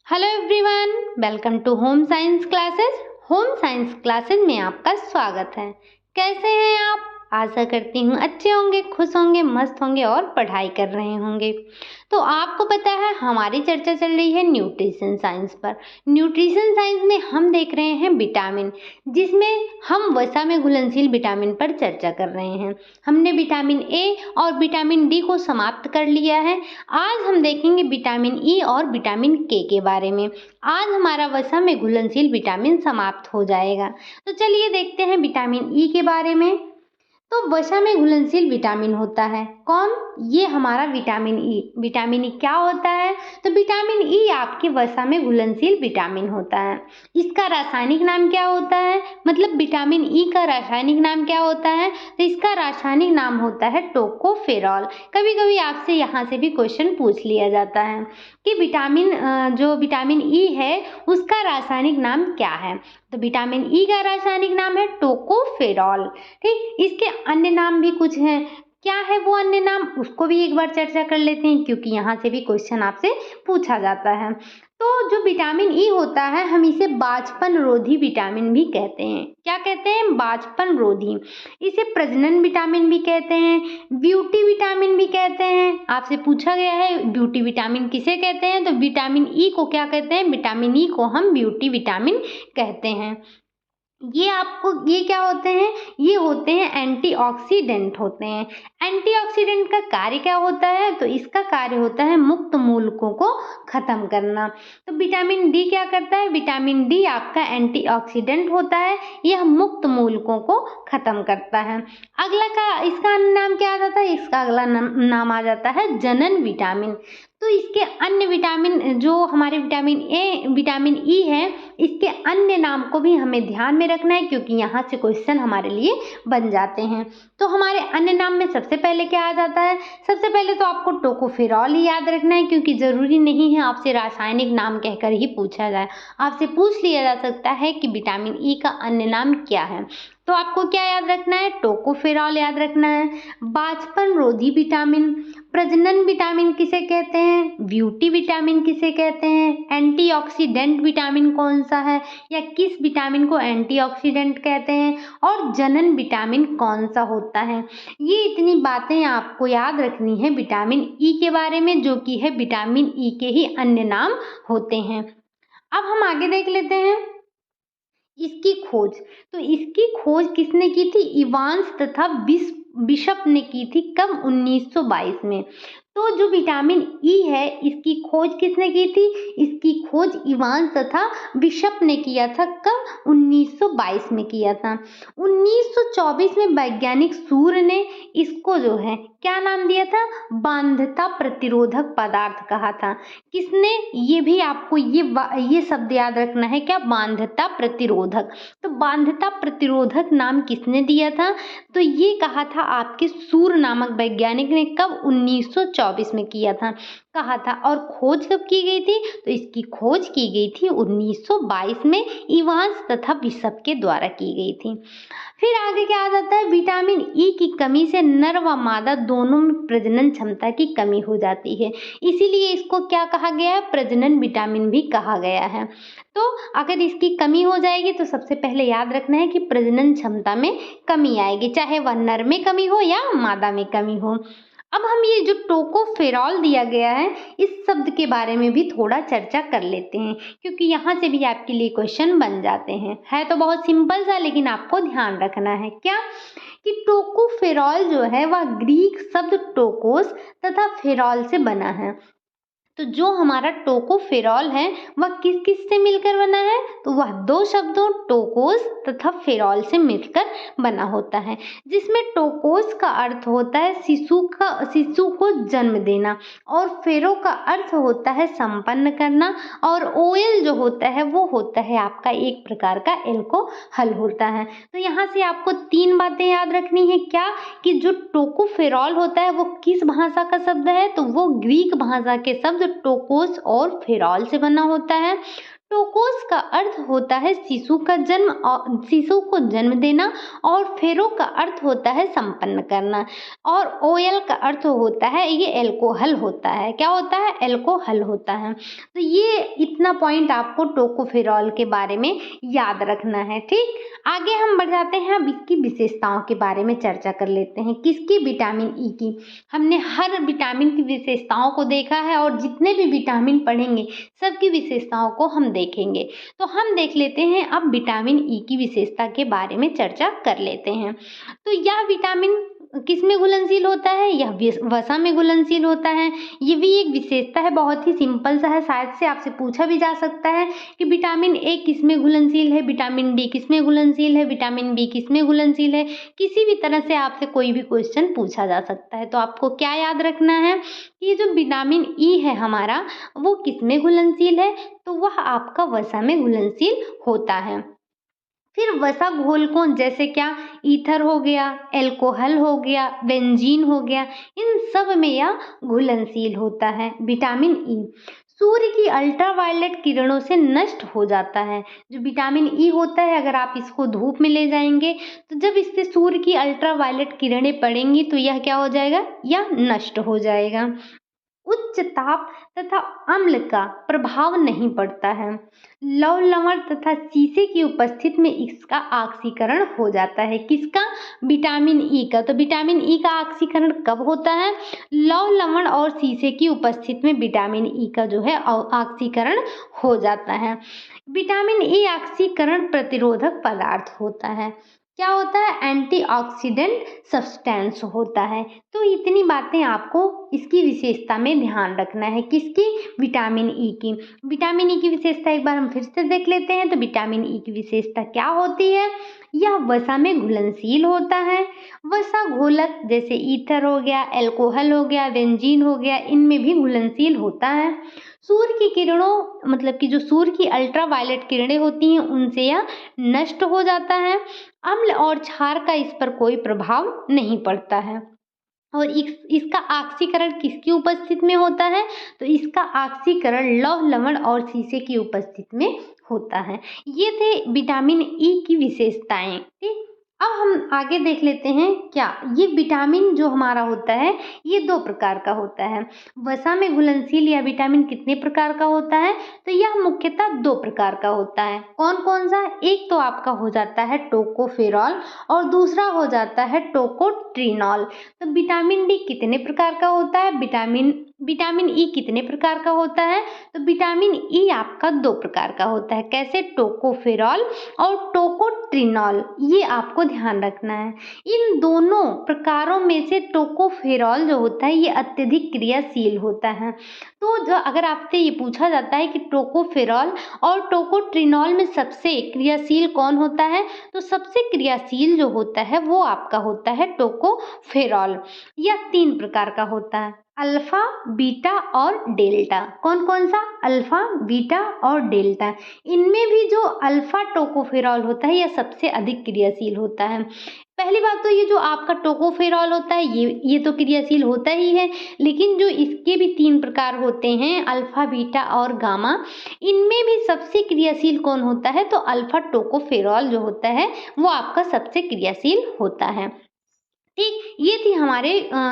Hello everyone, welcome to home science classes. Home science classes में आपका स्वागत है। कैसे हैं आप? आशा करती हूँ अच्छे होंगे, खुश होंगे, मस्त होंगे और पढ़ाई कर रहे होंगे। तो आपको पता है हमारी चर्चा चल रही है न्यूट्रिशन साइंस पर। न्यूट्रिशन साइंस में हम देख रहे हैं विटामिन, जिसमें हम वसा में घुलनशील विटामिन पर चर्चा कर रहे हैं। हमने विटामिन ए और विटामिन डी को समाप्त कर लिया है। आज हम देखेंगे विटामिन ई और विटामिन के बारे में। आज हमारा वसा में घुलनशील विटामिन समाप्त हो जाएगा। तो चलिए देखते हैं विटामिन ई के बारे में। तो वसा में घुलनशील विटामिन होता है कौन? ये हमारा विटामिन ई। विटामिन ई क्या होता है? तो विटामिन ई आपके वसा में घुलनशील विटामिन होता है। इसका रासायनिक नाम क्या होता है? मतलब विटामिन ई का रासायनिक नाम क्या होता है? तो इसका रासायनिक नाम होता है टोकोफेरॉल। कभी कभी आपसे यहाँ से भी क्वेश्चन पूछ लिया जाता है कि जो विटामिन ई है उसका रासायनिक नाम क्या है। तो विटामिन ई का रासायनिक नाम है टोकोफेरॉल। ठीक, इसके अन्य नाम भी कुछ हैं। क्या है वो अन्य नाम, उसको भी एक बार चर्चा कर लेते हैं, क्योंकि यहाँ से भी क्वेश्चन आपसे पूछा जाता है। तो जो विटामिन ई होता है हम इसे बांझपन रोधी विटामिन भी कहते हैं। क्या कहते हैं? बांझपन रोधी। इसे प्रजनन विटामिन भी कहते हैं, ब्यूटी विटामिन भी कहते हैं। आपसे पूछा गया है ब्यूटी विटामिन किसे कहते हैं, तो विटामिन ई को क्या कहते हैं? विटामिन ई को हम ब्यूटी विटामिन कहते हैं। ये क्या होते हैं? ये होते हैं एंटीऑक्सीडेंट होते हैं। एंटीऑक्सीडेंट का कार्य क्या होता है? तो इसका कार्य होता है मुक्त मूलकों को खत्म करना। तो विटामिन डी क्या करता है? विटामिन डी आपका एंटीऑक्सीडेंट होता है, यह मुक्त मूलकों को खत्म करता है। इसका नाम क्या आ जाता है? इसका अगला नाम आ जाता है जनन विटामिन। तो इसके अन्य विटामिन जो हमारे विटामिन ई है, इसके अन्य नाम को भी हमें ध्यान में रखना है, क्योंकि यहाँ से क्वेश्चन हमारे लिए बन जाते हैं। तो हमारे अन्य नाम में सबसे पहले क्या आ जाता है? सबसे पहले तो आपको टोकोफेरॉल ही याद रखना है, क्योंकि जरूरी नहीं है आपसे रासायनिक नाम कहकर ही पूछा जाए। आपसे पूछ लिया जा सकता है कि विटामिन ई का अन्य नाम क्या है, तो आपको क्या याद रखना है? टोकोफेरॉल याद रखना है। बांझपन रोधी विटामिन, प्रजनन विटामिन किसे कहते हैं? ब्यूटी विटामिन किसे कहते हैं? एंटीऑक्सीडेंट विटामिन कौन सा है, या किस विटामिन को एंटीऑक्सीडेंट कहते हैं? और जनन विटामिन कौन सा होता है? ये इतनी बातें आपको याद रखनी है विटामिन ई के बारे में, जो कि है विटामिन ई के ही अन्य नाम होते हैं। अब हम आगे देख लेते हैं इसकी खोज। तो इसकी खोज किसने की थी? इवांस तथा बिशप ने की थी। कब? 1922 में। तो जो विटामिन ई है इसकी खोज किसने की थी? इसकी खोज इवांस तथा बिशप ने किया था। कब? 1922 में किया था। 1924 में वैज्ञानिक सूर ने इसको जो है क्या नाम दिया था? बांधता प्रतिरोधक पदार्थ कहा था। किसने? ये भी आपको ये शब्द याद रखना है, क्या? बांधता प्रतिरोधक। तो बांधता प्रतिरोधक नाम किसने दिया था? तो ये कहा था आपके सूर नामक वैज्ञानिक ने। कब? 1924 में किया था, कहा था। और खोज कब की गई थी? तो इसकी खोज की गई थी 1922 में इवांस तथा बिशप के द्वारा की गई थी। फिर आगे क्या आ जाता है? विटामिन ई की कमी से नर व मादा दोनों में प्रजनन क्षमता की कमी हो जाती है, इसीलिए इसको क्या कहा गया है? प्रजनन विटामिन भी कहा गया है। तो अगर इसकी कमी हो जाएगी तो सबसे पहले याद रखना है कि प्रजनन क्षमता में कमी आएगी, चाहे वह नर में कमी हो या मादा में कमी हो। अब हम ये जो टोकोफेरॉल दिया गया है इस शब्द के बारे में भी थोड़ा चर्चा कर लेते हैं, क्योंकि यहाँ से भी आपके लिए क्वेश्चन बन जाते हैं। है तो बहुत सिंपल सा, लेकिन आपको ध्यान रखना है क्या कि टोकोफेरॉल जो है वह ग्रीक शब्द टोकोस तथा फेरॉल से बना है। तो जो हमारा टोकोफेरॉल है वह किस किस से मिलकर बना है? तो वह दो शब्दों टोकोस तथा फेरॉल से मिलकर बना होता है, जिसमें टोकोस का अर्थ होता है शिशु को जन्म देना, और फेरो का अर्थ होता है संपन्न करना, और ओएल जो होता है वो होता है आपका एक प्रकार का एल्कोहल होता है। तो यहाँ से आपको तीन बातें याद रखनी है, क्या कि जो टोकोफेरॉल होता है वो किस भाषा का शब्द है? तो वो ग्रीक भाषा के शब्द टोकोस और फेरॉल से बना होता है। टोकोस का अर्थ होता है शिशु का जन्म और शिशु को जन्म देना, और फेरो का अर्थ होता है संपन्न करना, और ओएल का अर्थ होता है ये एल्कोहल होता है। क्या होता है? एल्कोहल होता है। तो ये इतना पॉइंट आपको टोकोफेरॉल के बारे में याद रखना है। ठीक, आगे हम बढ़ जाते हैं। अब इसकी विशेषताओं के बारे में चर्चा कर लेते हैं। किसकी? विटामिन ई की। हमने हर विटामिन की विशेषताओं को देखा है और जितने भी विटामिन पढ़ेंगे सबकी विशेषताओं को हम देखेंगे। तो हम देख लेते हैं अब विटामिन ई की विशेषता के बारे में चर्चा कर लेते हैं। तो यह विटामिन किस में घुलनशील होता है? यह वसा में घुलनशील होता है। ये भी एक विशेषता है, बहुत ही सिंपल सा है। शायद से आपसे पूछा भी जा सकता है कि विटामिन ए किस में घुलनशील है, विटामिन डी किस में घुलनशील है, विटामिन बी किस में घुलनशील है। किसी भी तरह से आपसे कोई भी क्वेश्चन पूछा जा सकता है। तो आपको क्या याद रखना है कि जो विटामिन ई है हमारा, वो किस में घुलनशील है? तो वह आपका वसा में घुलनशील होता है। फिर वसा घोल कौन, जैसे क्या? ईथर हो गया, एल्कोहल हो गया, बेंजीन हो गया, इन सब में यह घुलनशील होता है। विटामिन ई सूर्य की अल्ट्रावायलेट किरणों से नष्ट हो जाता है। जो विटामिन ई होता है, अगर आप इसको धूप में ले जाएंगे तो जब इस पे सूर्य की अल्ट्रावायलेट किरणें पड़ेंगी तो यह क्या हो जाएगा? यह नष्ट हो जाएगा। उच्च ताप तथा अम्ल का प्रभाव नहीं पड़ता है। लौह लवण तथा शीशे की उपस्थिति में इसका ऑक्सीकरण हो जाता है। किसका? विटामिन ई का। तो विटामिन ई का ऑक्सीकरण कब होता है? लौह लवण और शीशे की उपस्थिति में विटामिन ई का जो है ऑक्सीकरण हो जाता है। विटामिन ई ऑक्सीकरण प्रतिरोधक पदार्थ होता है। क्या होता है? एंटीऑक्सीडेंट सब्सटेंस होता है। तो इतनी बातें आपको इसकी विशेषता में ध्यान रखना है। किसकी? विटामिन ई की। विटामिन ई की विशेषता एक बार हम फिर से देख लेते हैं। तो विटामिन ई की विशेषता क्या होती है? यह वसा में घुलनशील होता है। वसा घोलक जैसे ईथर हो गया, एल्कोहल हो गया, बेंजीन हो गया, इनमें भी घुलनशील होता है। सूर्य की किरणों मतलब कि जो सूर्य की अल्ट्रावायलेट किरणें होती हैं उनसे यह नष्ट हो जाता है। अम्ल और क्षार का इस पर कोई प्रभाव नहीं पड़ता है। और इसका ऑक्सीकरण किसकी उपस्थिति में होता है? तो इसका ऑक्सीकरण लौह लवण और शीशे की उपस्थिति में होता है। ये थे विटामिन ई की विशेषताएं। ठीक, अब हम आगे देख लेते हैं। क्या ये विटामिन जो हमारा होता है ये दो प्रकार का होता है। वसा में घुलनशील यह विटामिन कितने प्रकार का होता है? तो यह मुख्यतः दो प्रकार का होता है। कौन कौन सा? एक तो आपका हो जाता है टोकोफेरॉल और दूसरा हो जाता है टोकोट्रिनॉल। तो विटामिन डी कितने प्रकार का होता है? विटामिन ई कितने प्रकार का होता है? तो विटामिन ई आपका दो प्रकार का होता है। कैसे? टोकोफेरॉल और टोकोट्रिनॉल। ये आपको ध्यान रखना है। इन दोनों प्रकारों में से टोकोफेरॉल जो होता है ये अत्यधिक क्रियाशील होता है। तो जो अगर आपसे ये पूछा जाता है कि टोकोफेरॉल और टोकोट्रिनॉल में सबसे क्रियाशील कौन होता है, तो सबसे क्रियाशील जो होता है वो आपका होता है टोकोफेरॉल। यह तीन प्रकार का होता है, अल्फा, बीटा और डेल्टा। कौन कौन सा? अल्फा, बीटा और डेल्टा। इनमें भी जो अल्फा टोकोफेरॉल होता है यह सबसे अधिक क्रियाशील होता है। पहली बात तो ये जो आपका टोकोफेरॉल होता है ये तो क्रियाशील होता ही है, लेकिन जो इसके भी तीन प्रकार होते हैं अल्फा, बीटा और गामा, इनमें भी सबसे क्रियाशील कौन होता है? तो अल्फा टोकोफेरॉल जो होता है वो आपका सबसे क्रियाशील होता है। ठीक, ये थी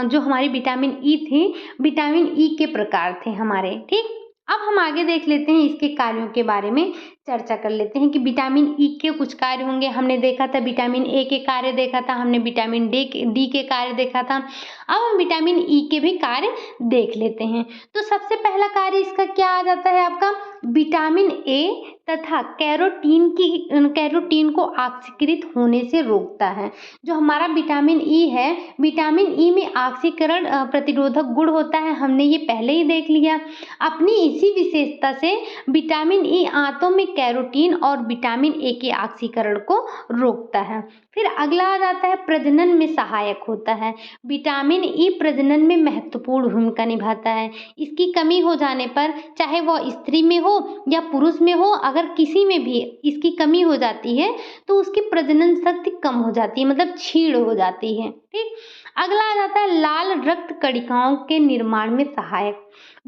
जो हमारे विटामिन ई थे, विटामिन ई के प्रकार थे हमारे। ठीक, अब हम आगे देख लेते हैं, इसके कार्यों के बारे में चर्चा कर लेते हैं कि विटामिन ई के कुछ कार्य होंगे। हमने देखा था विटामिन ए के कार्य देखा था, हमने विटामिन डी के कार्य देखा था। अब हम विटामिन ई के भी कार्य देख लेते हैं। तो सबसे पहला कार्य इसका क्या आ जाता है आपका? विटामिन ए तथा कैरोटीन को ऑक्सीकृत होने से रोकता है। जो हमारा विटामिन ई है, विटामिन ई में ऑक्सीकरण प्रतिरोधक गुण होता है, हमने ये पहले ही देख लिया। अपनी इसी विशेषता से विटामिन ई आंतों में कैरोटीन और विटामिन ए के ऑक्सीकरण को रोकता है। फिर अगला आ जाता है प्रजनन में सहायक होता है। विटामिन ई प्रजनन में महत्वपूर्ण भूमिका निभाता है। इसकी कमी हो जाने पर, चाहे वह स्त्री में हो या पुरुष में हो, अगर किसी में भी इसकी कमी हो जाती है तो उसकी प्रजनन शक्ति कम हो जाती है, मतलब क्षीण हो जाती है। ठीक, अगला आ जाता है लाल रक्त कणिकाओं के निर्माण में सहायक।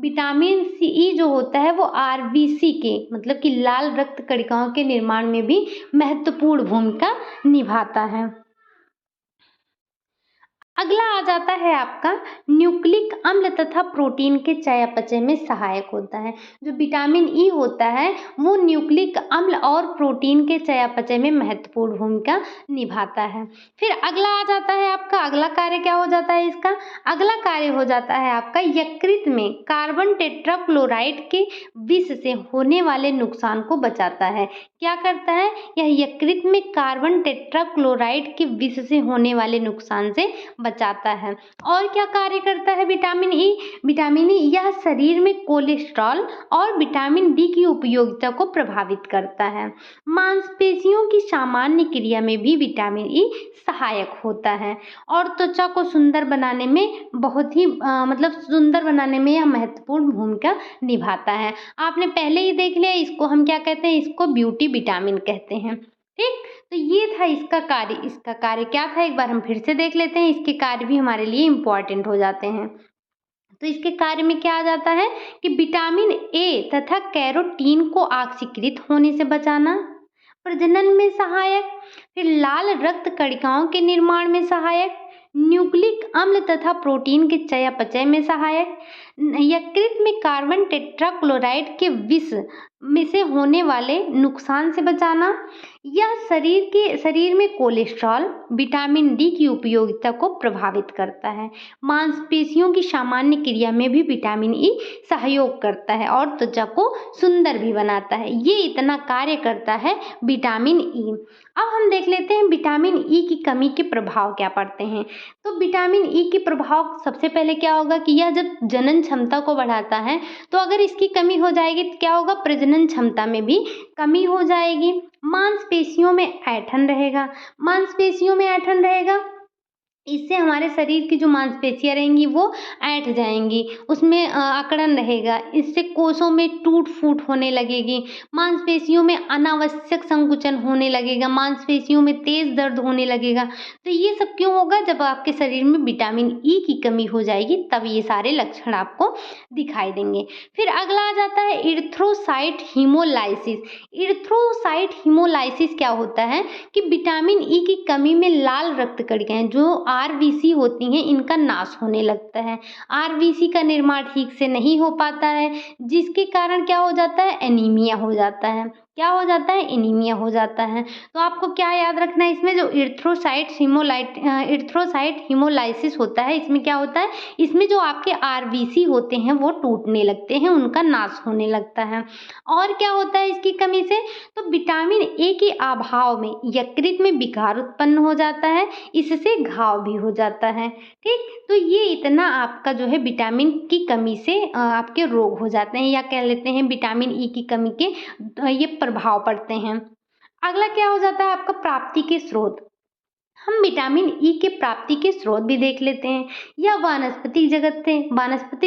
विटामिन सी जो होता है वो आरबीसी के मतलब कि लाल रक्त कणिकाओं के निर्माण में भी महत्वपूर्ण भूमिका निभाता है। अगला आ जाता है आपका न्यूक्लिक अम्ल तथा प्रोटीन के चयापचय में सहायक होता है। जो विटामिन ई होता है वो न्यूक्लिक अम्ल और प्रोटीन के चयापचय में महत्वपूर्ण भूमिका निभाता है। फिर अगला आ जाता है आपका अगला कार्य क्या हो जाता है इसका? अगला कार्य हो जाता है आपका यकृत में कार्बन टेट्राक्लोराइड के विष से होने वाले नुकसान को बचाता है। क्या करता है? यह यकृत में कार्बन टेट्राक्लोराइड के विष से होने वाले नुकसान से बचाता है। और क्या कार्य करता है विटामिन ई? विटामिन ई यह शरीर में कोलेस्ट्रॉल और विटामिन डी की उपयोगिता को प्रभावित करता है। मांसपेशियों की सामान्य क्रिया में भी विटामिन ई सहायक होता है और त्वचा को सुंदर बनाने में बहुत ही सुंदर बनाने में यह महत्वपूर्ण भूमिका निभाता है। आपने पहले ही देख लिया, इसको हम क्या कहते हैं? इसको ब्यूटी विटामिन कहते हैं। ठीक, तो ये था इसका कार्य। इसका कार्य क्या था एक बार हम फिर से देख लेते हैं। इसके कार्य भी हमारे लिए इम्पोर्टेंट हो जाते हैं। तो इसके कार्य में क्या आ जाता है कि विटामिन ए तथा कैरोटीन को ऑक्सीकृत होने से बचाना, प्रजनन में सहायक, फिर लाल रक्त कणिकाओं के निर्माण में सहायक, न्यूक्लिक अम्ल तथा प्रोटीन के चयापचय में सहायक, यकृत में कार्बन टेट्राक्लोराइड के विष में से होने वाले नुकसान से बचाना, यह शरीर में कोलेस्ट्रॉल विटामिन डी की उपयोगिता को प्रभावित करता है। मांसपेशियों की सामान्य क्रिया में भी विटामिन ई सहयोग करता है और त्वचा को सुंदर भी बनाता है। ये इतना कार्य करता है विटामिन ई। अब हम देख लेते हैं विटामिन ई की कमी के प्रभाव क्या पड़ते हैं। तो विटामिन ई के प्रभाव सबसे पहले क्या होगा कि यह जब जनन क्षमता को बढ़ाता है, तो अगर इसकी कमी हो जाएगी तो क्या होगा? प्रजनन क्षमता में भी कमी हो जाएगी। मांसपेशियों में ऐंठन रहेगा। मांसपेशियों में ऐंठन रहेगा, इससे हमारे शरीर की जो मांसपेशियां रहेंगी वो ऐंठ जाएंगी, उसमें अकड़न रहेगा। इससे कोषों में टूट फूट होने लगेगी, मांसपेशियों में अनावश्यक संकुचन होने लगेगा, मांसपेशियों में तेज दर्द होने लगेगा। तो ये सब क्यों होगा? जब आपके शरीर में विटामिन ई की कमी हो जाएगी तब ये सारे लक्षण आपको दिखाई देंगे। फिर अगला आ जाता है इरिथ्रोसाइट हीमोलाइसिस। इरिथ्रोसाइट हीमोलाइसिस क्या होता है कि विटामिन ई की कमी में लाल रक्त कणिकाएं जो आरबीसी होती हैं इनका नाश होने लगता है। आरबीसी का निर्माण ठीक से नहीं हो पाता है, जिसके कारण क्या हो जाता है? एनीमिया हो जाता है। क्या हो जाता है? एनीमिया हो जाता है। तो आपको क्या याद रखना है इसमें? जो इरिथ्रोसाइट हीमोलाइसिस होता है, इसमें क्या होता है? इसमें जो आपके आरबीसी होते हैं वो टूटने लगते हैं, उनका नाश होने लगता है। और क्या होता है इसकी कमी से? तो विटामिन ए के अभाव में यकृत में विकार उत्पन्न हो जाता है, इससे घाव भी हो जाता है। ठीक, तो ये इतना आपका जो है विटामिन की कमी से आपके रोग हो जाते हैं, या कह लेते हैं विटामिन ई की कमी के ये प्रभाव पड़ते हैं। अगला क्या हो जाता है आपका? प्राप्ति के स्रोत। हम विटामिन ई के प्राप्ति के स्रोत भी देख लेते हैं। यह वानस्पतिक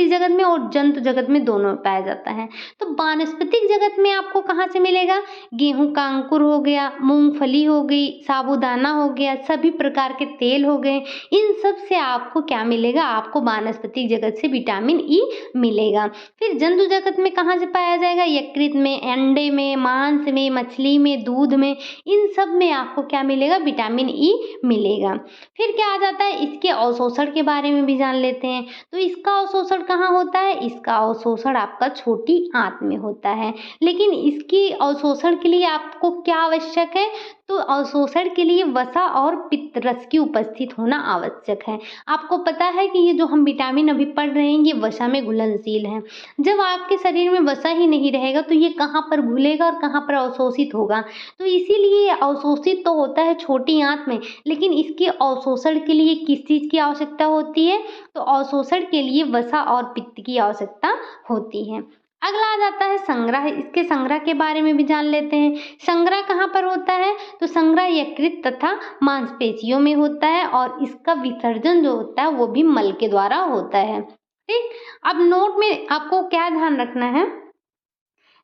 जगत में और जंतु जगत में दोनों में पाया जाता है। तो वानस्पतिक जगत में आपको कहाँ से मिलेगा? गेहूं का अंकुर हो गया, मूंगफली हो गई, साबूदाना हो गया, सभी प्रकार के तेल हो गए, इन सब से आपको क्या मिलेगा? आपको वानस्पतिक जगत से विटामिन ई मिलेगा। फिर जंतु जगत में कहाँ से पाया जाएगा? यकृत में, अंडे में, मांस में, मछली में, दूध में, इन सब में आपको क्या मिलेगा? विटामिन ई मिलेगा। फिर क्या आ जाता है? इसके अवशोषण के बारे में भी जान लेते हैं। तो इसका अवशोषण कहाँ होता है? इसका अवशोषण आपका छोटी आंत में होता है। लेकिन इसकी अवशोषण के लिए आपको क्या आवश्यक है? तो अवशोषण के लिए वसा और पित्त रस की उपस्थित होना आवश्यक है। आपको पता है कि ये जो हम विटामिन अभी पढ़ रहे हैं ये वसा में घुलनशील है। जब आपके शरीर में वसा ही नहीं रहेगा तो ये कहाँ पर घुलेगा और कहाँ पर अवशोषित होगा? तो इसीलिए अवशोषित तो होता है छोटी आंत में, लेकिन इसके अवशोषण के लिए किस चीज़ की आवश्यकता होती है? तो अवशोषण के लिए वसा और पित्त की आवश्यकता होती है। अगला आ जाता है संग्रह। इसके संग्रह के बारे में भी जान लेते हैं। संग्रह कहाँ पर होता है? तो संग्रह यकृत तथा मांसपेशियों में होता है और इसका विसर्जन जो होता है वो भी मल के द्वारा होता है। ठीक, अब नोट में आपको क्या ध्यान रखना है?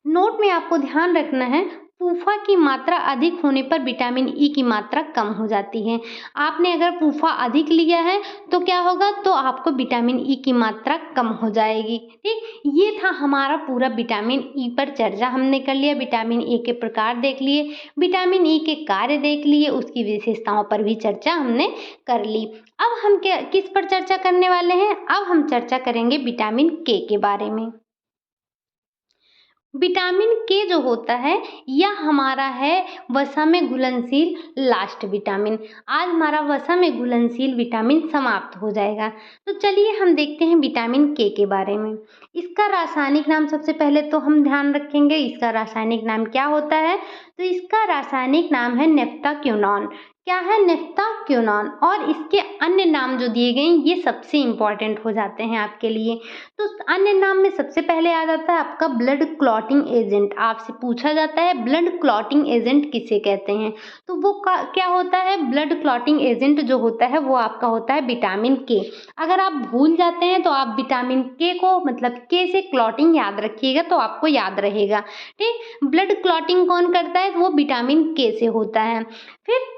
नोट में आपको ध्यान रखना है पूफा की मात्रा अधिक होने पर विटामिन ई की मात्रा कम हो जाती है। आपने अगर पूफा अधिक लिया है तो क्या होगा, तो आपको विटामिन ई की मात्रा कम हो जाएगी। ठीक, ये था हमारा पूरा विटामिन ई पर चर्चा हमने कर लिया। विटामिन ए के प्रकार देख लिए, विटामिन ई के कार्य देख लिए, उसकी विशेषताओं पर भी चर्चा हमने कर ली। अब हम किस पर चर्चा करने वाले हैं? अब हम चर्चा करेंगे विटामिन के बारे में। विटामिन के जो होता है यह हमारा है वसा में घुलनशील लास्ट विटामिन। आज हमारा वसा में घुलनशील विटामिन समाप्त हो जाएगा। तो चलिए हम देखते हैं विटामिन के बारे में। इसका रासायनिक नाम सबसे पहले तो हम ध्यान रखेंगे, इसका रासायनिक नाम क्या होता है? तो इसका रासायनिक नाम है नेफ्थाक्विनोन। क्या है? नेफ्थाक्विनोन। और इसके अन्य नाम जो दिए गए हैं ये सबसे इम्पॉर्टेंट हो जाते हैं आपके लिए। तो अन्य नाम में सबसे पहले आ जाता है आपका ब्लड क्लॉटिंग एजेंट। आपसे पूछा जाता है ब्लड क्लॉटिंग एजेंट किसे कहते हैं, तो वो क्या होता है? ब्लड क्लॉटिंग एजेंट जो होता है वो आपका होता है विटामिन के। अगर आप भूल जाते हैं तो आप विटामिन के को मतलब के से क्लॉटिंग याद रखिएगा तो आपको याद रहेगा। ठीक, ब्लड क्लॉटिंग कौन करता है? तो वो विटामिन के से होता है। फिर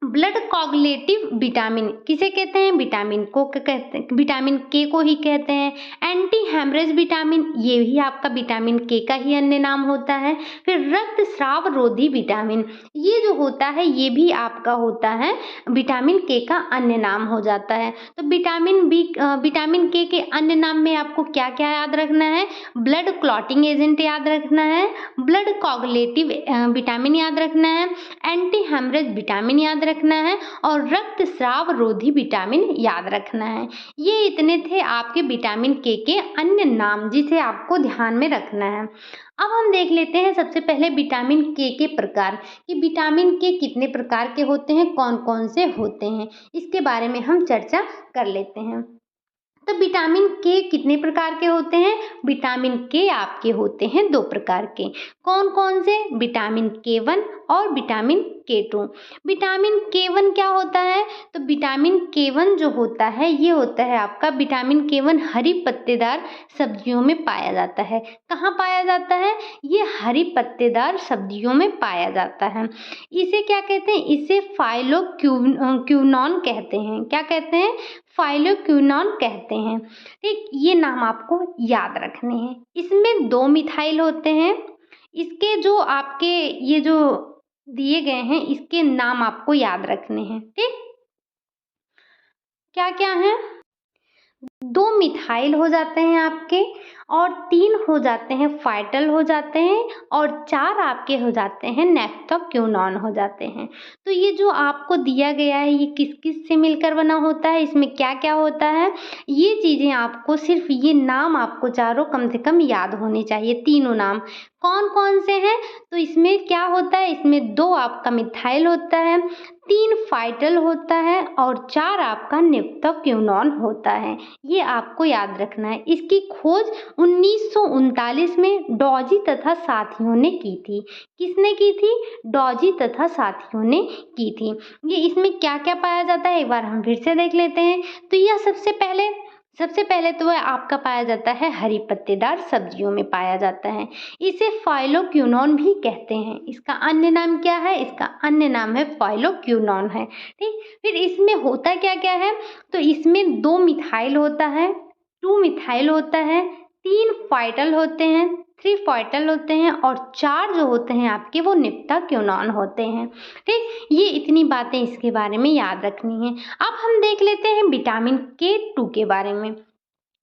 ब्लड कोगुलेटिव विटामिन किसे कहते हैं? विटामिन को कहते हैं, विटामिन के को ही कहते हैं। एंटी हेमरेज विटामिन ये भी आपका विटामिन के का ही अन्य नाम होता है। फिर रक्त स्राव रोधी विटामिन ये जो होता है ये भी आपका होता है विटामिन के का अन्य नाम हो जाता है। तो विटामिन के अन्य नाम में आपको क्या क्या याद रखना है? ब्लड क्लॉटिंग एजेंट याद रखना है, ब्लड कोगुलेटिव विटामिन याद रखना है, एंटी हेमरेज विटामिन याद रखना है और रक्त स्राव रोधी विटामिन याद रखना है। ये इतने थे आपके विटामिन के अन्य नाम जिसे आपको ध्यान में रखना है। अब हम देख लेते हैं सबसे पहले विटामिन के प्रकार कि विटामिन के कितने प्रकार के होते हैं, कौन कौन से होते हैं, इसके बारे में हम चर्चा कर लेते हैं। तो विटामिन के कितने प्रकार के होते हैं? विटामिन के आपके होते हैं 2 प्रकार के। कौन कौन से? विटामिन के1 और विटामिन के2। विटामिन के1 क्या होता है? तो विटामिन के1 जो होता है ये होता है आपका विटामिन के1 हरी पत्तेदार सब्जियों में पाया जाता है। कहाँ पाया जाता है? ये हरी पत्तेदार सब्जियों में पाया जाता है। इसे क्या कहते हैं? इसे फाइलोक्विनोन कहते हैं। क्या कहते हैं? फाइलोक्विनोन कहते हैं। ठीक, ये नाम आपको याद रखने हैं। इसमें 2 मिथाइल होते हैं। इसके जो आपके ये जो दिए गए हैं इसके नाम आपको याद रखने हैं। ठीक, क्या क्या है? 2 मिथाइल हो जाते हैं आपके और 3 हो जाते हैं फाइटल हो जाते हैं और 4 आपके हो जाते हैं नेफ्थाक्विनोन हो जाते हैं। तो ये जो आपको दिया गया है ये किस किस से मिलकर बना होता है, इसमें क्या क्या होता है, ये चीज़ें आपको सिर्फ ये नाम आपको चारों कम से कम याद होने चाहिए। तीनों नाम कौन कौन से हैं? तो इसमें क्या होता है? इसमें 2 आपका मिथाइल होता है, 3 फाइटल होता है और 4 आपका नेफ्थाक्विनोन होता है। ये आपको याद रखना है। इसकी खोज 1939 में डॉजी तथा साथियों ने की थी। किसने की थी? डॉजी तथा साथियों ने की थी। ये इसमें क्या क्या पाया जाता है एक बार हम फिर से देख लेते हैं। तो यह सबसे पहले तो वह आपका पाया जाता है हरी पत्तेदार सब्जियों में पाया जाता है। इसे फाइलोक्विनोन भी कहते हैं। इसका अन्य नाम क्या है? इसका अन्य नाम है फाइलोक्विनोन है। ठीक, फिर इसमें होता क्या क्या है? तो इसमें 2 मिथाइल होता है, 2 मिथाइल होता है, 3 फाइटल होते हैं, 3 फाइटल होते हैं और 4 जो होते हैं आपके वो नेफ्थाक्विनोन होते हैं। ठीक, ये इतनी बातें इसके बारे में याद रखनी है। अब हम देख लेते हैं विटामिन के2 के बारे में।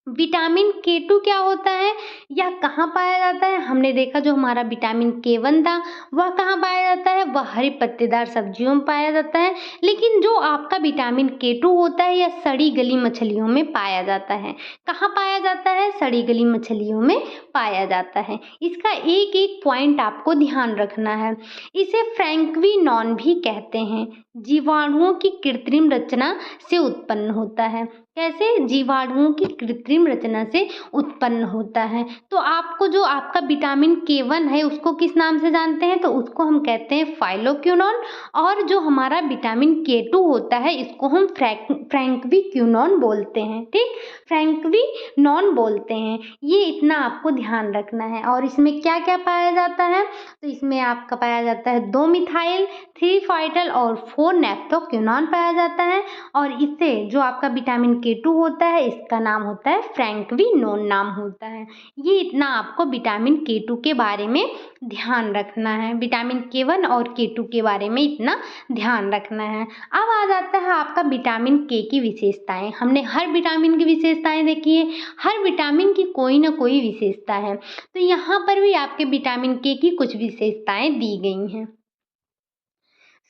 विटामिन के2 क्या होता है, यह कहाँ पाया जाता है? हमने देखा जो हमारा विटामिन के1 था वह कहाँ पाया जाता है? वह हरी पत्तेदार सब्जियों में पाया जाता है। लेकिन जो आपका विटामिन के2 होता है यह सड़ी गली मछलियों में पाया जाता है। कहाँ पाया जाता है? सड़ी गली मछलियों में पाया जाता है। इसका एक एक पॉइंट आपको ध्यान रखना है। इसे फ्रैंक्विनोन भी कहते हैं। जीवाणुओं की कृत्रिम रचना से उत्पन्न होता है। कैसे? जीवाणुओं की कृत्रिम रचना से उत्पन्न होता है। तो आपको जो आपका विटामिन K1 है उसको किस नाम से जानते हैं? तो उसको हम कहते हैं फाइलोक्विनोन, और जो हमारा विटामिन K2 होता है इसको हम फ्रैंक्विनोन बोलते हैं। ठीक, फ्रैंक्विनोन बोलते हैं। ये इतना आपको ध्यान रखना है। और इसमें क्या क्या पाया जाता है? तो इसमें आपका पाया जाता है 2 मिथाइल, 3 फाइटल और 4 नेफ्थोक्विनोन पाया जाता है। और इससे जो आपका विटामिन K2 होता है इसका नाम होता है फ्रैंक्विनोन नाम होता है। ये इतना आपको विटामिन K2 के बारे में ध्यान रखना है। विटामिन K1 और K2 के बारे में इतना ध्यान रखना है। अब आ जाता है आपका विटामिन K की विशेषताएं। हमने हर विटामिन की विशेषताएं देखी है, हर विटामिन की कोई ना कोई विशेषता है। तो यहाँ पर भी आपके विटामिन K की कुछ विशेषताएं दी गई हैं।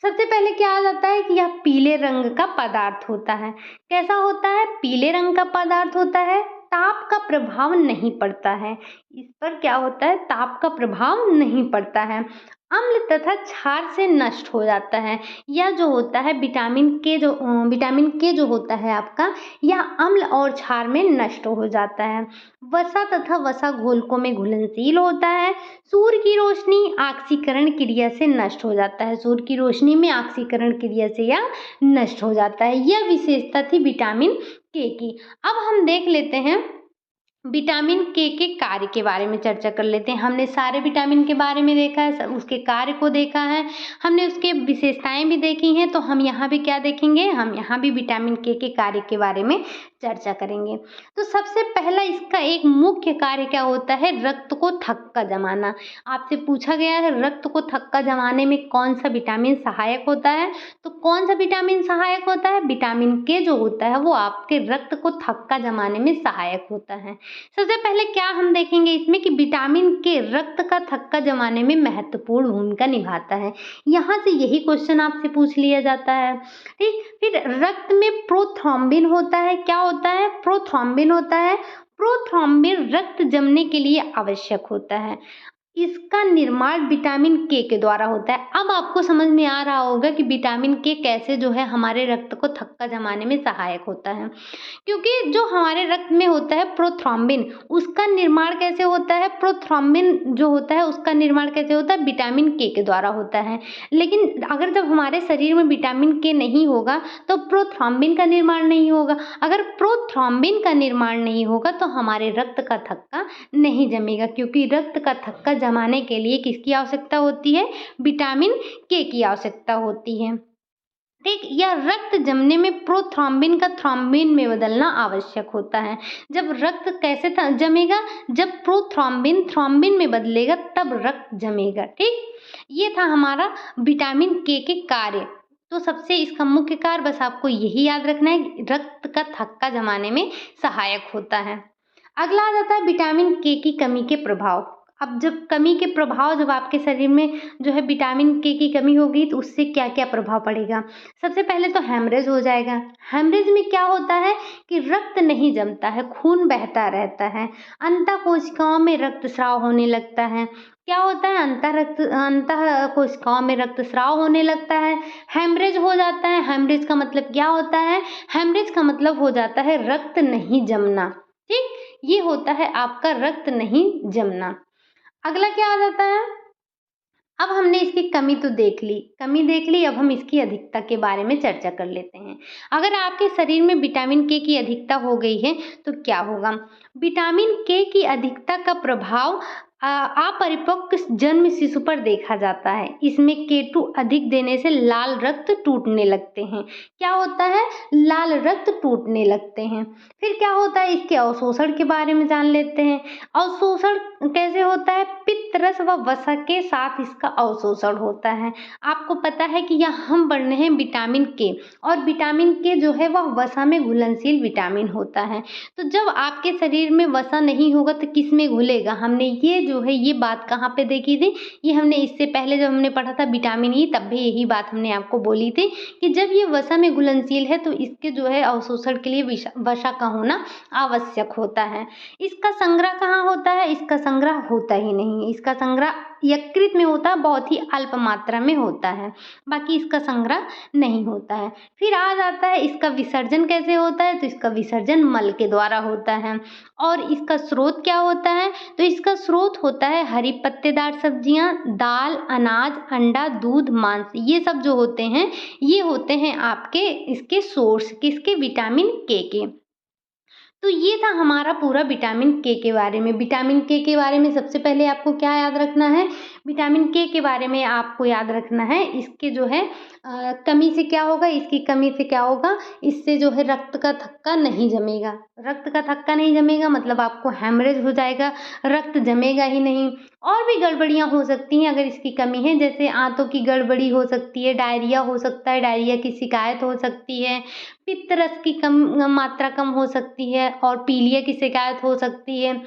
सबसे पहले क्या आ जाता है कि यह पीले रंग का पदार्थ होता है। कैसा होता है? पीले रंग का पदार्थ होता है। ताप का प्रभाव नहीं पड़ता है। इस पर क्या होता है? ताप का प्रभाव नहीं पड़ता है। अम्ल तथा क्षार से नष्ट हो जाता है। यह जो होता है विटामिन के जो होता है आपका, यह अम्ल और क्षार में नष्ट हो जाता है। वसा तथा वसा घोलकों में घुलनशील होता है। सूर्य की रोशनी ऑक्सीकरण क्रिया से नष्ट हो जाता है। सूर्य की रोशनी में ऑक्सीकरण क्रिया से यह नष्ट हो जाता है। यह विशेषता थी विटामिन के की। अब हम देख लेते हैं विटामिन के कार्य के बारे में चर्चा कर लेते हैं। हमने सारे विटामिन के बारे में देखा है, उसके कार्य को देखा है, हमने उसके विशेषताएं भी देखी हैं। तो हम यहाँ भी क्या देखेंगे? हम यहाँ भी विटामिन के कार्य के बारे में चर्चा करेंगे। तो सबसे पहला इसका एक मुख्य कार्य क्या होता है? रक्त को थक्का जमाना। आपसे पूछा गया है रक्त को थक्का जमाने में कौन सा विटामिन सहायक होता है? तो कौन सा विटामिन सहायक होता है? विटामिन के जो होता है वो आपके रक्त को थक्का जमाने में सहायक होता है। सबसे पहले क्या हम देखेंगे इसमें कि विटामिन के रक्त का थक्का जमाने में महत्वपूर्ण भूमिका निभाता है। यहाँ से यही क्वेश्चन आपसे पूछ लिया जाता है। ठीक, फिर रक्त में प्रोथ्रोम्बिन होता है। क्या होता है? प्रोथ्रोम्बिन होता है। प्रोथ्रोम्बिन रक्त जमने के लिए आवश्यक होता है। इसका निर्माण विटामिन के द्वारा होता है। अब आपको समझ में आ रहा होगा कि विटामिन के कैसे जो है हमारे रक्त को थक्का जमाने में सहायक होता है। क्योंकि जो हमारे रक्त में होता है प्रोथ्रोम्बिन, उसका निर्माण कैसे होता है? प्रोथ्रोम्बिन जो होता है उसका निर्माण कैसे होता है? विटामिन के द्वारा होता है। लेकिन अगर जब हमारे शरीर में विटामिन के नहीं होगा तो प्रोथ्रोम्बिन का निर्माण नहीं होगा। अगर प्रोथ्रोम्बिन का निर्माण नहीं होगा तो हमारे रक्त का थक्का नहीं जमेगा, क्योंकि रक्त का थक्का जमाने के लिए किसकी आवश्यकता होती है? विटामिन के की आवश्यकता होती है। ठीक, यह रक्त जमने में प्रोथ्रोम्बिन का थ्रोम्बिन में बदलना आवश्यक होता है। जब रक्त कैसे जमेगा? जब प्रोथ्रोम्बिन थ्रोम्बिन में बदलेगा तब रक्त जमेगा। ठीक, ये था हमारा विटामिन के कार्य। तो सबसे इसका मुख्य कार्य बस आपको यही याद रखना है कि रक्त का थक्का जमाने में सहायक होता है। अगला आ जाता है विटामिन के की कमी के प्रभाव। अब जब कमी के प्रभाव, जब आपके शरीर में जो है विटामिन के की कमी होगी तो उससे क्या क्या प्रभाव पड़ेगा? सबसे पहले तो हेमरेज हो जाएगा। हेमरेज में क्या होता है कि रक्त नहीं जमता है, खून बहता रहता है। अंतः कोशिकाओं में रक्तस्राव होने लगता है। क्या होता है? अंतः कोशिकाओं में रक्तस्राव होने लगता है। हेमरेज हो जाता है। हेमरेज का मतलब क्या होता है? हेमरेज का मतलब हो जाता है रक्त नहीं जमना। ठीक, ये होता है आपका रक्त नहीं जमना। अगला क्या आ जाता है? अब हमने इसकी कमी तो देख ली, अब हम इसकी अधिकता के बारे में चर्चा कर लेते हैं। अगर आपके शरीर में विटामिन के की अधिकता हो गई है तो क्या होगा? विटामिन के की अधिकता का प्रभाव अपरिपक्व जन्म शिशु पर देखा जाता है। इसमें K2 अधिक देने से लाल रक्त टूटने लगते हैं। क्या होता है? लाल रक्त टूटने लगते हैं। फिर क्या होता है? इसके अवशोषण के बारे में जान लेते हैं। अवशोषण कैसे होता है? पित्त रस व वसा के साथ इसका अवशोषण होता है। आपको पता है कि यहाँ हम पढ़ रहे हैं विटामिन के, और विटामिन के जो है वह वसा में घुलनशील विटामिन होता है। तो जब आपके शरीर में वसा नहीं होगा तो किस में घुलेगा? हमने ये बात कहाँ पे देखी थी? ये हमने इससे पहले जब हमने पढ़ा था विटामिन ई, तब भी यही बात हमने आपको बोली थी कि जब ये वसा में घुलनशील है तो इसके जो है अवशोषण के लिए वसा का होना आवश्यक होता है। इसका संग्रह कहाँ होता है? इसका संग्रह होता ही नहीं है। इसका संग्रह यकृत में होता है, बहुत ही अल्प मात्रा में होता है, बाकी इसका संग्रह नहीं होता है। फिर आ जाता है इसका विसर्जन कैसे होता है, तो इसका विसर्जन मल के द्वारा होता है। और इसका स्रोत क्या होता है, तो इसका स्रोत होता है हरी पत्तेदार सब्जियां, दाल, अनाज, अंडा, दूध, मांस। ये सब जो होते हैं ये होते हैं आपके इसके सोर्स किसके, विटामिन के। तो ये था हमारा पूरा विटामिन के बारे में। विटामिन के बारे में सबसे पहले आपको क्या याद रखना है, विटामिन के बारे में आपको याद रखना है इसके जो है कमी से क्या होगा, इसकी कमी से क्या होगा, इससे जो है रक्त का थक्का नहीं जमेगा। रक्त का थक्का नहीं जमेगा मतलब आपको हेमरेज हो जाएगा, रक्त जमेगा ही नहीं। और भी गड़बड़ियाँ हो सकती हैं अगर इसकी कमी है, जैसे आंतों की गड़बड़ी हो सकती है, डायरिया हो सकता है, डायरिया की शिकायत हो सकती है, पित्त रस की कम मात्रा कम हो सकती है और पीलिया की शिकायत हो सकती है।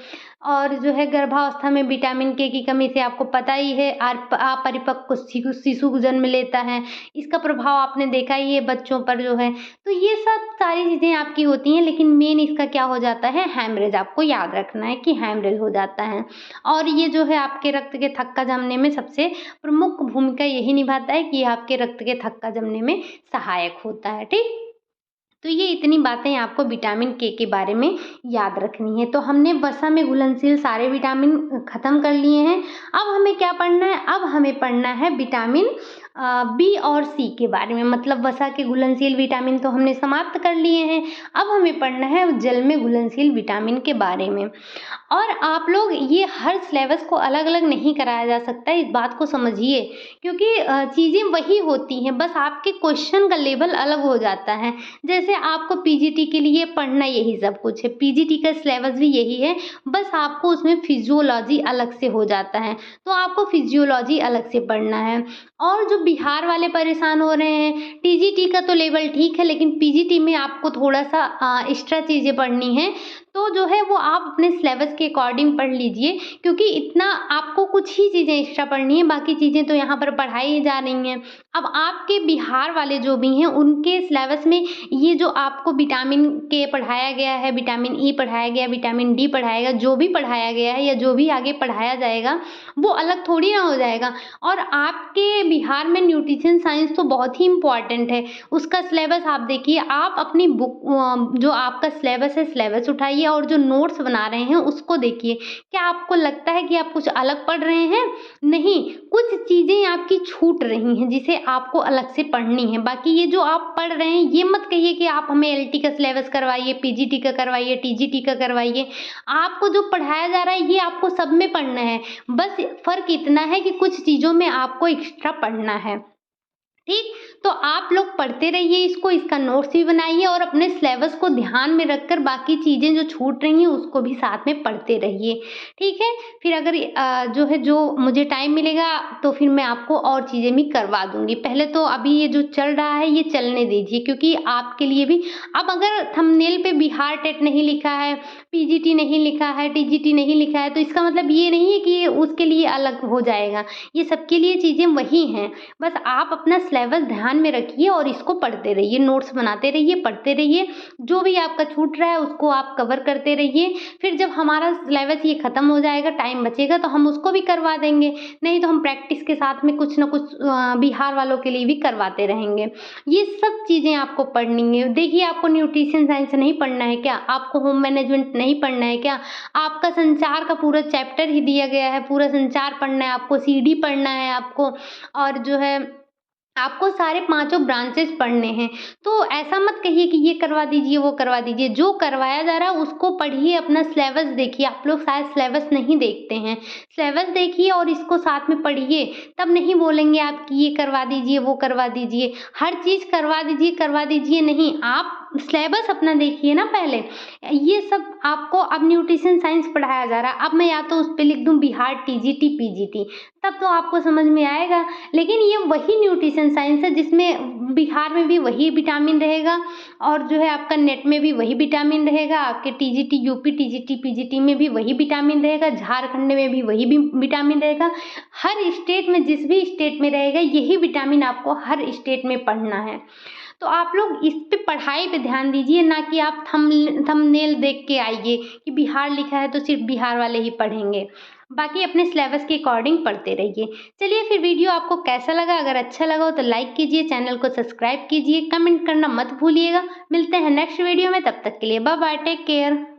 और जो है गर्भावस्था में विटामिन के की कमी से आपको पता ही है अपरिपक्व शिशु को जन्म लेता है, इसका प्रभाव आपने देखा ही है बच्चों पर जो है। तो ये सब सारी चीज़ें आपकी होती हैं, लेकिन मेन इसका क्या हो जाता है, हैमरेज। आपको याद रखना है कि हैमरेज हो जाता है। और ये जो है आपके रक्त के थक्का जमने में सबसे प्रमुख भूमिका यही निभाता है कि ये आपके रक्त के थक्का जमने में सहायक होता है। ठीक, तो ये इतनी बातें आपको विटामिन के बारे में याद रखनी है। तो हमने वसा में घुलनशील सारे विटामिन खत्म कर लिए हैं। अब हमें क्या पढ़ना है, अब हमें पढ़ना है विटामिन बी और सी के बारे में। मतलब वसा के घुलनशील विटामिन तो हमने समाप्त कर लिए हैं, अब हमें पढ़ना है जल में घुलनशील विटामिन के बारे में। और आप लोग ये हर सिलेबस को अलग अलग नहीं कराया जा सकता, इस बात को समझिए, क्योंकि चीज़ें वही होती हैं, बस आपके क्वेश्चन का लेवल अलग हो जाता है। जैसे आपको पीजीटी के लिए पढ़ना यही सब कुछ है, पीजीटी का सिलेबस भी यही है, बस आपको उसमें फिजियोलॉजी अलग से हो जाता है, तो आपको फिजियोलॉजी अलग से पढ़ना है। और जो बिहार वाले परेशान हो रहे हैं, टीजीटी का तो लेवल ठीक है, लेकिन पीजीटी में आपको थोड़ा सा एक्स्ट्रा चीज़ें पढ़नी है, तो जो है वो आप अपने सिलेबस के अकॉर्डिंग पढ़ लीजिए, क्योंकि इतना आपको कुछ ही चीज़ें एक्स्ट्रा पढ़नी है, बाकी चीज़ें तो यहाँ पर पढ़ाई ही जा रही हैं। अब आपके बिहार वाले जो भी हैं उनके सिलेबस में ये जो आपको विटामिन के पढ़ाया गया है, विटामिन ई पढ़ाया गया, विटामिन डी पढ़ाया गया, जो भी पढ़ाया गया है या जो भी आगे पढ़ाया जाएगा वो अलग थोड़ी ना हो जाएगा। और आपके बिहार में न्यूट्रिशन साइंस तो बहुत ही इम्पॉर्टेंट है, उसका सिलेबस आप देखिए, आप अपनी बुक जो आपका सिलेबस है सिलेबस उठाइए और जो नोट्स बना रहे हैं उसको देखिए। क्या आपको लगता है कि आप कुछ अलग पढ़ रहे हैं? नहीं, कुछ चीज़ें आपकी छूट रही हैं जिसे आपको अलग से पढ़नी है। बाकी ये जो आप पढ़ रहे हैं ये मत कहिए कि आप हमें एलटी का सिलेबस करवाइए, पीजीटी का करवाइए, टीजीटी का करवाइए। आपको जो पढ़ाया जा रहा है ये आपको सब में पढ़ना है, बस फ़र्क इतना है कि कुछ चीज़ों में आपको एक्स्ट्रा पढ़ना है। ठीक, तो आप लोग पढ़ते रहिए इसको, इसका नोट्स भी बनाइए और अपने सिलेबस को ध्यान में रखकर बाकी चीज़ें जो छूट रही हैं उसको भी साथ में पढ़ते रहिए। ठीक है, फिर अगर जो मुझे टाइम मिलेगा तो फिर मैं आपको और चीज़ें भी करवा दूंगी। पहले तो अभी ये जो चल रहा है ये चलने दीजिए, क्योंकि आपके लिए भी अब अगर थंबनेल पे बिहार टेट नहीं लिखा है, पीजीटी नहीं लिखा है, टीजीटी नहीं लिखा है, तो इसका मतलब ये नहीं है कि उसके लिए अलग हो जाएगा। ये सबके लिए चीज़ें वही हैं, बस आप अपना सिलेबस ध्यान में रखिए और इसको पढ़ते रहिए, नोट्स बनाते रहिए, पढ़ते रहिए, जो भी आपका छूट रहा है उसको आप कवर करते रहिए। फिर जब हमारा सिलेबस ये ख़त्म हो जाएगा, टाइम बचेगा तो हम उसको भी करवा देंगे, नहीं तो हम प्रैक्टिस के साथ में कुछ ना कुछ बिहार वालों के लिए भी करवाते रहेंगे। ये सब चीज़ें आपको पढ़नी है। देखिए, आपको न्यूट्रिशन साइंस नहीं पढ़ना है क्या? आपको होम मैनेजमेंट नहीं पढ़ना है क्या? आपका संचार का पूरा चैप्टर ही दिया गया है, पूरा संचार पढ़ना है आपको, सीडी पढ़ना है आपको, और जो है आपको सारे पांचों ब्रांचेस पढ़ने हैं। तो ऐसा मत कहिए कि ये करवा दीजिए, वो करवा दीजिए, जो करवाया जा रहा है उसको पढ़िए, अपना सिलेबस देखिए। आप लोग शायद सिलेबस नहीं देखते हैं, सिलेबस देखिए और इसको साथ में पढ़िए, तब नहीं बोलेंगे आप कि ये करवा दीजिए, वो करवा दीजिए। हर चीज़ करवा दीजिए नहीं, आप सिलेबस अपना देखिए ना पहले। ये सब आपको अब न्यूट्रिशन साइंस पढ़ाया जा रहा है, अब मैं या तो उस पर लिख दूँ बिहार टीजीटी पीजीटी, तब तो आपको समझ में आएगा। लेकिन ये वही न्यूट्रिशन साइंस है जिसमें बिहार में भी वही विटामिन रहेगा और जो है आपका नेट में भी वही विटामिन रहेगा, आपके टीजीटी यूपी टीजीटी पीजीटी में भी वही विटामिन रहेगा, झारखंड में भी वही भी विटामिन रहेगा। हर स्टेट में, जिस भी स्टेट में रहेगा यही विटामिन आपको हर स्टेट में पढ़ना है। तो आप लोग इस पे पढ़ाई पे ध्यान दीजिए, ना कि आप थंबनेल देख के आइए कि बिहार लिखा है तो सिर्फ बिहार वाले ही पढ़ेंगे। बाकी अपने सिलेबस के अकॉर्डिंग पढ़ते रहिए। चलिए फिर वीडियो आपको कैसा लगा? अगर अच्छा लगा हो तो लाइक कीजिए, चैनल को सब्सक्राइब कीजिए, कमेंट करना मत भूलिएगा। मिलते हैं नेक्स्ट वीडियो में, तब तक के लिए बाय बाय, टेक केयर।